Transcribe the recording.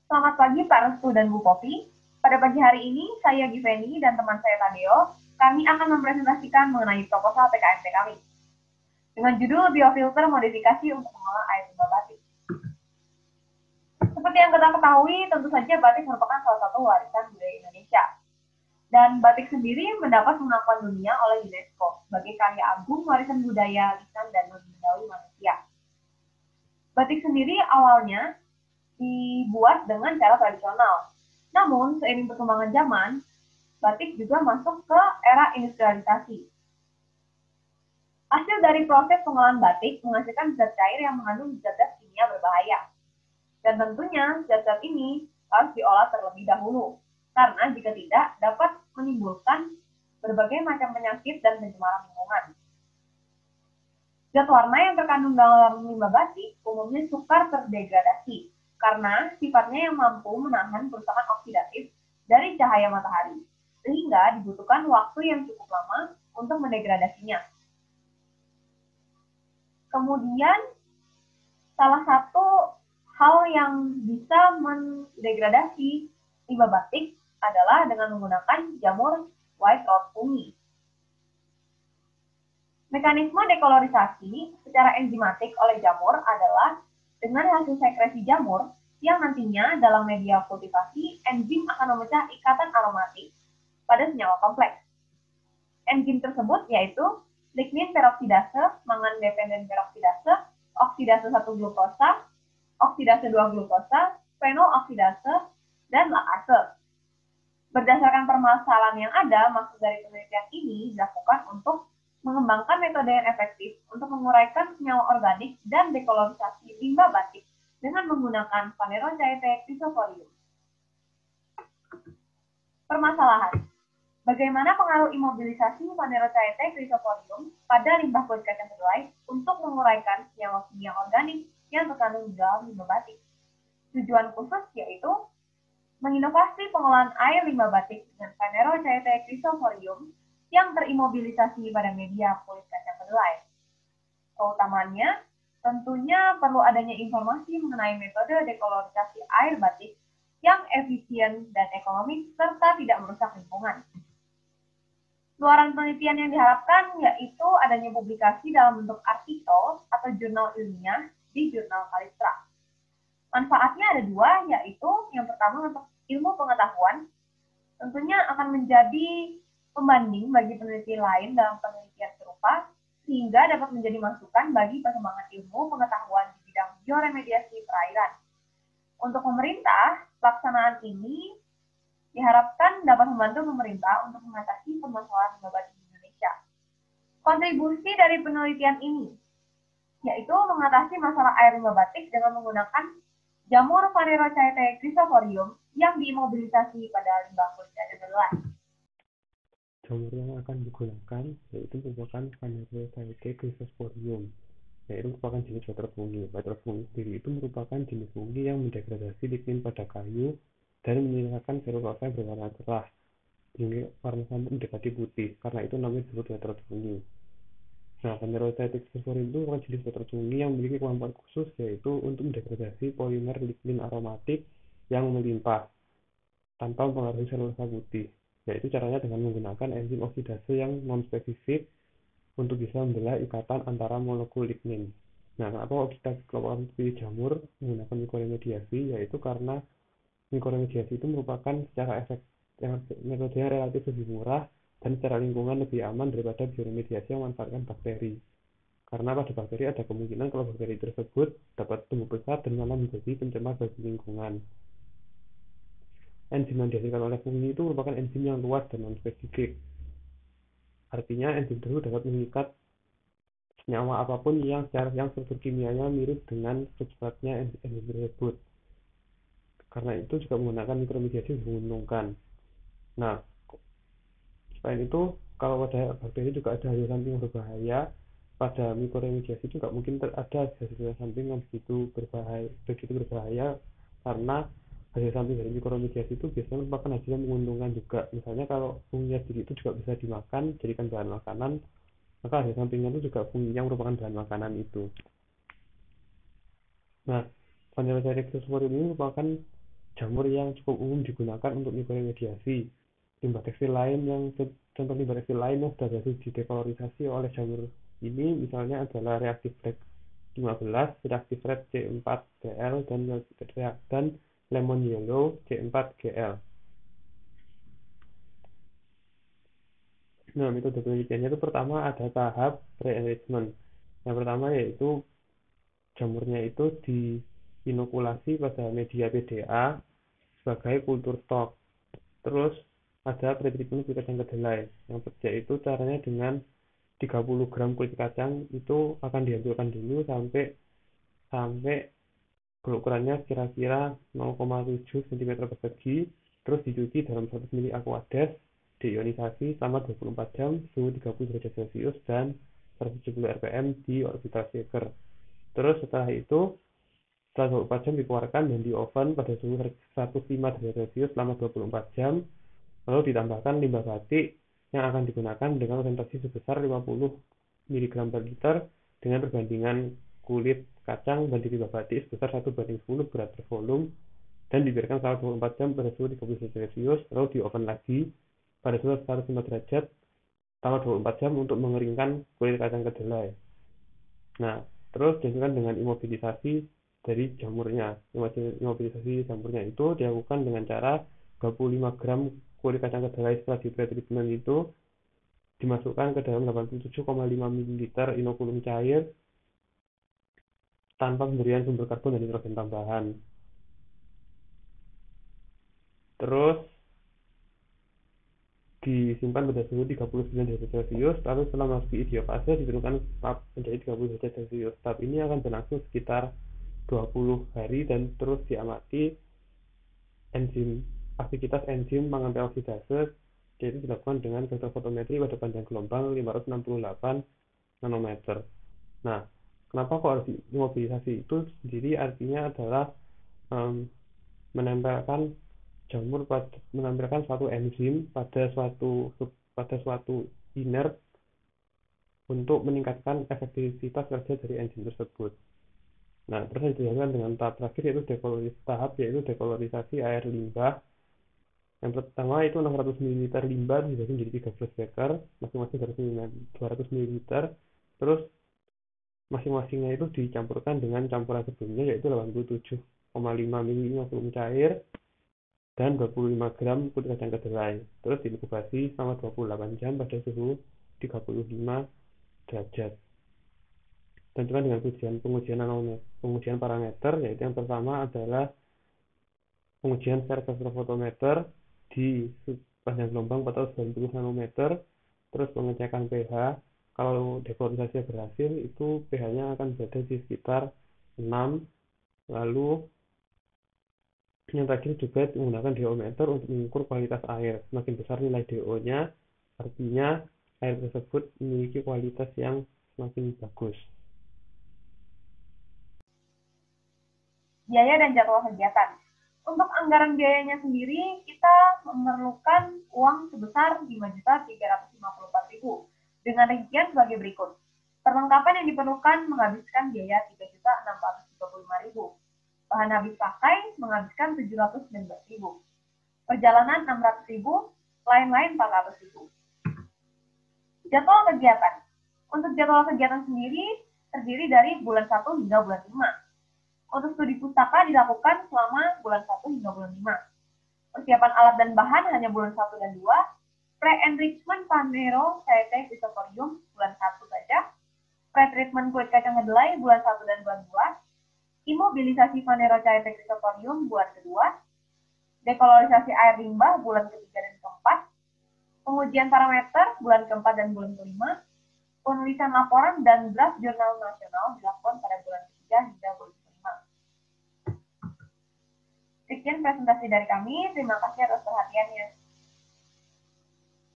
Selamat pagi Pak Restu dan Bu Popi. Pada pagi hari ini, saya Giveni dan teman saya Tadeo, kami akan mempresentasikan mengenai proposal PKMP kami. Dengan judul Biofilter Modifikasi untuk Mengolah Air Limbah Batik. Seperti yang kita ketahui, tentu saja batik merupakan salah satu warisan budaya Indonesia. Dan batik sendiri mendapat pengakuan dunia oleh UNESCO sebagai karya agung warisan budaya, lisan, dan non-bendawi manusia. Batik sendiri awalnya dibuat dengan cara tradisional. Namun, seiring perkembangan zaman, batik juga masuk ke era industrialisasi. Hasil dari proses pengolahan batik menghasilkan zat cair yang mengandung zat-zat kimia berbahaya. Dan tentunya zat-zat ini harus diolah terlebih dahulu, karena jika tidak dapat menimbulkan berbagai macam penyakit dan pencemaran lingkungan. Zat warna yang terkandung dalam limbah batik umumnya sukar terdegradasi, karena sifatnya yang mampu menahan kerusakan oksidatif dari cahaya matahari, sehingga dibutuhkan waktu yang cukup lama untuk mendegradasinya. Kemudian, salah satu hal yang bisa mendegradasi limbah batik adalah dengan menggunakan jamur white rot fungi. Mekanisme dekolorisasi secara enzimatik oleh jamur adalah dengan hasil sekresi jamur yang nantinya dalam media kultivasi enzim akan memecah ikatan aromatik pada senyawa kompleks. Enzim tersebut yaitu lignin peroksidase, mangan dependen peroksidase, oksidase 1 glukosa, oksidase 2 glukosa, fenol oksidase, dan lakase. Berdasarkan permasalahan yang ada, maksud dari penelitian ini dilakukan untuk mengembangkan metode yang efektif untuk menguraikan senyawa organik dan dekolorisasi limbah batik dengan menggunakan Phanerochaete chrysophoreum. Permasalahan: bagaimana pengaruh imobilisasi Phanerochaete chrysophoreum pada limbah kulit kacang kedelai untuk menguraikan senyawa kimia organik yang terkandung di dalam limbah batik? Tujuan khusus yaitu menginovasi pengolahan air limbah batik dengan Phanerochaete chrysophoreum yang terimobilisasi pada media kulit kacang kedelai. Keutamaannya, tentunya perlu adanya informasi mengenai metode dekolorisasi air batik yang efisien dan ekonomis serta tidak merusak lingkungan. Luaran penelitian yang diharapkan yaitu adanya publikasi dalam bentuk artikel atau jurnal ilmiah di jurnal Kalistra. Manfaatnya ada dua, yaitu yang pertama untuk ilmu pengetahuan, tentunya akan menjadi pembanding bagi peneliti lain dalam penelitian serupa, sehingga dapat menjadi masukan bagi perkembangan ilmu pengetahuan di bidang bioremediasi perairan. Untuk pemerintah, pelaksanaan ini diharapkan dapat membantu pemerintah untuk mengatasi permasalahan limbah batik di Indonesia. Kontribusi dari penelitian ini yaitu mengatasi masalah air limbah batik dengan menggunakan jamur Phanerochaete chrysophoreum yang diimobilisasi pada limbah kulit kacang kedelai. Jamur yang akan digunakan yaitu merupakan Phanerochaete chrysophoreum, yaitu merupakan jenis water fungi. Water fungi sendiri itu merupakan jenis fungi yang mendegradasi lignin pada kayu dan meninggalkan selulosa berwarna cerah hingga warna sampai mendekati putih. Karena itu namanya disebut water fungi. Nah, Phanerochaete chrysophoreum itu merupakan jenis water fungi yang memiliki kemampuan khusus yaitu untuk mendegradasi polimer lignin aromatik yang melimpah tanpa mempengaruhi selulosa putih. Yaitu caranya dengan menggunakan enzim oksidase yang non-spesifik untuk bisa membelah ikatan antara molekul lignin. Nah, kenapa kita kelompok pilih jamur menggunakan mikroremediasi? Yaitu karena mikroremediasi itu merupakan secara efek metode yang relatif lebih murah dan secara lingkungan lebih aman daripada bioremediasi yang memanfaatkan bakteri. Karena pada bakteri ada kemungkinan kalau bakteri tersebut dapat tumbuh besar dan malah menjadi pencemar bagi lingkungan. Enzim yang dihasilkan oleh fungi itu merupakan enzim yang luas dan non-spesifik. Artinya enzim tersebut dapat mengikat senyawa apapun yang struktur kimianya mirip dengan substratnya enzim tersebut. Karena itu juga menggunakan mikromediasi menguntungkan. Nah, selain itu, kalau pada bakteri juga ada hasil samping yang berbahaya, pada mikroremediasi juga mungkin ada hasil samping yang begitu berbahaya karena hasil samping dari mikromediasi itu biasanya merupakan hasil yang menguntungkan juga. Misalnya kalau funginya sendiri itu juga bisa dimakan, jadikan bahan makanan, maka hasil sampingnya itu juga fungi yang merupakan bahan makanan itu. Nah, Phanerochaete chrysophoreum ini merupakan jamur yang cukup umum digunakan untuk mikroremediasi. Limbah tekstil lain contoh limbah tekstil lain yang sudah berhasil didekolorisasi oleh jamur ini misalnya adalah reaktif Bragg 15, reaktif red C4Gl, dan lemon yellow C4Gl. Nah, metode penelitiannya itu pertama ada tahap pre-enrichment. Yang pertama yaitu jamurnya itu diinokulasi pada media PDA sebagai kultur stok. Terus ada pretreatment kulit kacang kedelai. Yang yaitu caranya dengan 30 gram kulit kacang itu akan dihancurkan dulu sampai berukurannya kira-kira 0,7 cm persegi, terus dicuci dalam 100 ml aqueous, deionisasi selama 24 jam suhu 30 derajat Celcius dan 170 rpm di orbital shaker. Terus setelah 24 jam dikeluarkan dan di oven pada suhu 105 derajat Celcius selama 24 jam, lalu ditambahkan limbah batik yang akan digunakan dengan konsentrasi sebesar 50 mg per liter dengan perbandingan kulit kacang banding limbah batik sebesar 1:10 berat per volume, dan dibiarkan selama 24 jam pada suhu 30 derajat Celcius, lalu di oven lagi pada suhu 105 derajat selama 24 jam untuk mengeringkan kulit kacang kedelai. Nah, terus dilanjutkan dengan imobilisasi dari jamurnya. Imobilisasi jamurnya itu dilakukan dengan cara 25 gram kulit kacang kedelai setelah di pre-treatment itu dimasukkan ke dalam 87,5 ml inokulum cair tanpa pemberian sumber karbon dan nitrogen tambahan. Terus disimpan pada suhu 39 derajat Celcius, lalu setelah memasuki idiofase diturunkan tahap menjadi 30 derajat Celcius. Tahap ini akan berlangsung sekitar 20 hari dan terus diamati aktivitas enzim pengantar oksidase, yaitu dilakukan dengan spektrofotometri pada panjang gelombang 568 nanometer. Nah, kenapa kok harus imobilisasi? Itu sendiri artinya adalah menempelkan suatu enzim pada suatu inert untuk meningkatkan efektivitas kerja dari enzim tersebut. Nah, terus dilanjutkan dengan tahap terakhir yaitu dekolorisasi air limbah. Yang pertama itu 600 ml limbah dibagi menjadi 13 beker, masing-masing 200 ml. Terus masing-masingnya itu dicampurkan dengan campuran sebelumnya yaitu 87,5 ml inokulum cair dan 25 gram kulit kacang kedelai. Terus diinkubasi selama 28 jam pada suhu 35 derajat. Dan juga dengan pengujian parameter, yaitu yang pertama adalah pengujian secara spektrofotometer di panjang gelombang 490 nanometer, terus pengecekan pH. Kalau dekolorisasi berhasil, itu pH-nya akan berada di sekitar 6. Lalu yang terakhir juga menggunakan DO-meter untuk mengukur kualitas air. Semakin besar nilai DO-nya, artinya air tersebut memiliki kualitas yang semakin bagus. Biaya dan jadwal kegiatan. Untuk anggaran biayanya sendiri, kita memerlukan uang sebesar 5.354.000 dengan rincian sebagai berikut. Perlengkapan yang diperlukan menghabiskan biaya 3.635.000. Bahan habis pakai menghabiskan 719.000. Perjalanan 600.000, lain-lain 400.000. Jadwal kegiatan. Untuk jadwal kegiatan sendiri terdiri dari bulan 1 hingga bulan 5. Untuk studi pustaka dilakukan selama bulan 1 hingga bulan 5. Persiapan alat dan bahan hanya bulan 1 dan 2. Pre-enrichment Panero CT Chrysoporium bulan 1 saja. Pre-treatment kulit kacang kedelai bulan 1 dan bulan 2. Imobilisasi Panero CT Chrysoporium bulan kedua. Dekolorisasi air limbah bulan ketiga dan keempat. Pengujian parameter bulan keempat dan bulan kelima. Penulisan laporan dan draft jurnal nasional dilakukan pada bulan ketiga hingga bulan kelima. Sekian presentasi dari kami. Terima kasih atas perhatiannya.